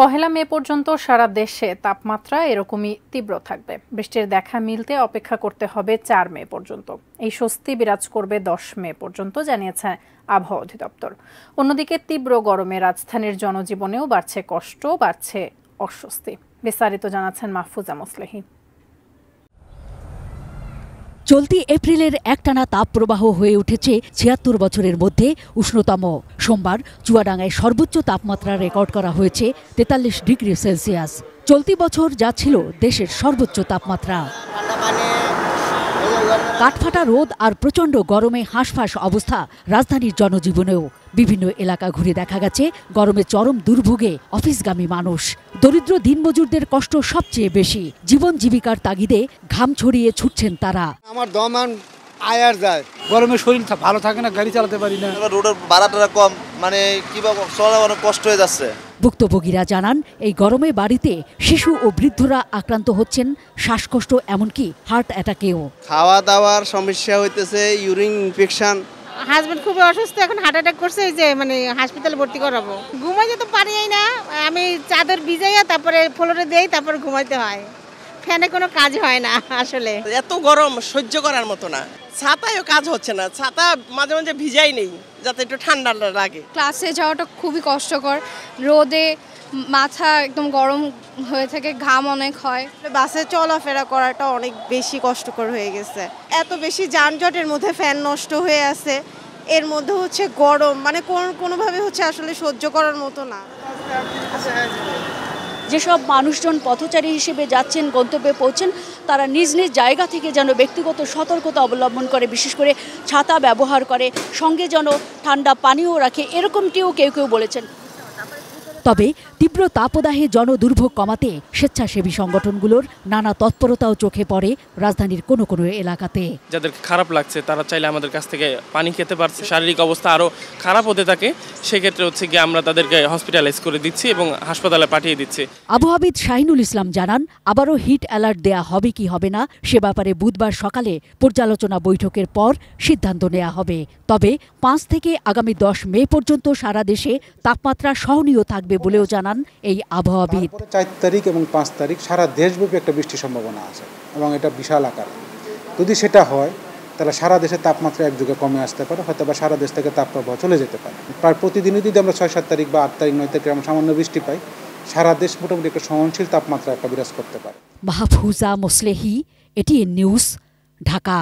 পহেলা মে পর্যন্ত সারা দেশে তাপমাত্রা এরকমই তীব্র থাকবে। বৃষ্টির দেখা মিলতে অপেক্ষা করতে হবে ৪ মে পর্যন্ত। এই স্বস্তি বিরাজ করবে ১০ মে পর্যন্ত, জানিয়েছে আবহাওয়া অধিদপ্তর। অন্যদিকে তীব্র গরমে রাজধানীর জনজীবনেও বাড়ছে কষ্ট, বাড়ছে অস্বস্তি। বিস্তারিত জানাচ্ছেন মাহফুজা মোসলেহি। চলতি এপ্রিলের একটানা তাপপ্রবাহ হয়ে উঠেছে ৭৬ বছরের মধ্যে উষ্ণতম। সোমবার চুয়াডাঙ্গায় সর্বোচ্চ তাপমাত্রা রেকর্ড করা হয়েছে ৪৩ ডিগ্রি সেলসিয়াস। চলতি বছর যা ছিল দেশের সর্বোচ্চ তাপমাত্রা। কাঠফাটা রোদ আর প্রচণ্ড গরমে হাঁসফাঁস অবস্থা রাজধানীর জনজীবনেও। বিভিন্ন এলাকা ঘুরে দেখা গেছে গরমে চরম দুর্ভোগে অফিসগামী মানুষ। দরিদ্র দিনমজুরদের কষ্ট সবচেয়ে বেশি। জীবন জীবিকার তাগিদে ঘাম ছড়িয়ে ছুটছেন তারা। আমার দমান আয়ার যায়, গরমে শরীর ভালো থাকে না, গাড়ি চালাতে পারি না। রোডের ভাড়াটা কম, মানে কিভাবে চলা অনেক কষ্ট হয়ে যাচ্ছে। ভুক্তভোগীরা জানান, এই গরমে বাড়িতে শিশু ও বৃদ্ধরা আক্রান্ত হচ্ছেন শ্বাসকষ্ট, এমনকি হার্ট অ্যাটাকেও। খাওয়া দাওয়ার সমস্যা হইতেছে, ইউরিন ইনফেকশন। হাজবেন্ড খুবই অসুস্থ, এখন হার্ট অ্যাটাক করছে, যে মানে হাসপাতালে ভর্তি করাবো। ঘুমাইতে তো পারি না, আমি চাদর ভিজাইয়া তারপরে ফ্লোরে দেই, তারপরে ঘুমাইতে হয়। ফ্যানে কোনো কাজ হয় না আসলে। এত গরম সহ্য করার মতো না। ছাতায়ও কাজ হচ্ছে না, ছাতা মাঝে মাঝে ভিজাই নেই যাতে একটু ঠান্ডা লাগে। ক্লাসে যাওয়াটা খুবই কষ্টকর, রোদে মাথা একদম গরম হয়ে থাকে, ঘাম অনেক হয়। বাসে চলাফেরা করাটা অনেক বেশি কষ্টকর হয়ে গেছে। এত বেশি যানজটের মধ্যে ফ্যান নষ্ট হয়ে আছে, এর মধ্যে হচ্ছে গরম, মানে কোনোভাবে হচ্ছে আসলে সহ্য করার মতো না। যেসব মানুষজন পথচারী হিসেবে যাচ্ছেন, গন্তব্যে পৌঁছেন, তারা নিজ নিজ জায়গা থেকে যেন ব্যক্তিগত সতর্কতা অবলম্বন করে, বিশেষ করে ছাতা ব্যবহার করে, সঙ্গে যেন ঠান্ডা পানীয় রাখে, এরকমটিও কেউ কেউ বলেছেন। তবে তীব্র তাপদাহে জনদুর্ভোগ কমাতে স্বেচ্ছাসেবী সংগঠনগুলোর নানা তৎপরতাও চোখে পড়ে রাজধানীর কোনো কোনো এলাকাতে। যাদের খারাপ লাগছে তারা চাইলে আমাদের কাছ থেকে পানি খেতে পারছে। শারীরিক অবস্থা আরও খারাপ হতে থাকে, সেক্ষেত্রে হচ্ছে গিয়ে আমরা তাদেরকে হসপিটালাইজ করে দিচ্ছি এবং হাসপাতালে পাঠিয়ে দিচ্ছি। আবহাওয়াবিদ শাহিনুল ইসলাম জানান, আবারও হিট অ্যালার্ট দেয়া হবে কি হবে না সে ব্যাপারে বুধবার সকালে পর্যালোচনা বৈঠকের পর সিদ্ধান্ত নেওয়া হবে। তবে ৫ থেকে আগামী ১০ মে পর্যন্ত সারা দেশে তাপমাত্রা সহনীয় থাকবে বলেও জানান এই আবহাওয়াবিদ। ৪ তারিখ এবং ৫ তারিখ সারা দেশব্যাপী একটা বৃষ্টির সম্ভাবনা আছে এবং এটা বিশাল আকার। যদি সেটা হয় তাহলে সারা দেশে তাপমাত্রা একযোগে কমে আসতে পারে, হয়তো বা সারা দেশ থেকে তাপপ্রবাহ চলে যেতে পারে। প্রায় প্রতিদিনই যদি আমরা ৬-৭ তারিখ বা ৮ তারিখ ৯ তারিখে আমরা সামান্য বৃষ্টি পাই, সারা দেশ মোটামুটি একটা সহনশীল তাপমাত্রা একটা বিরাজ করতে পারে। Mahfuza Moslehi, ATN news, Dhaka.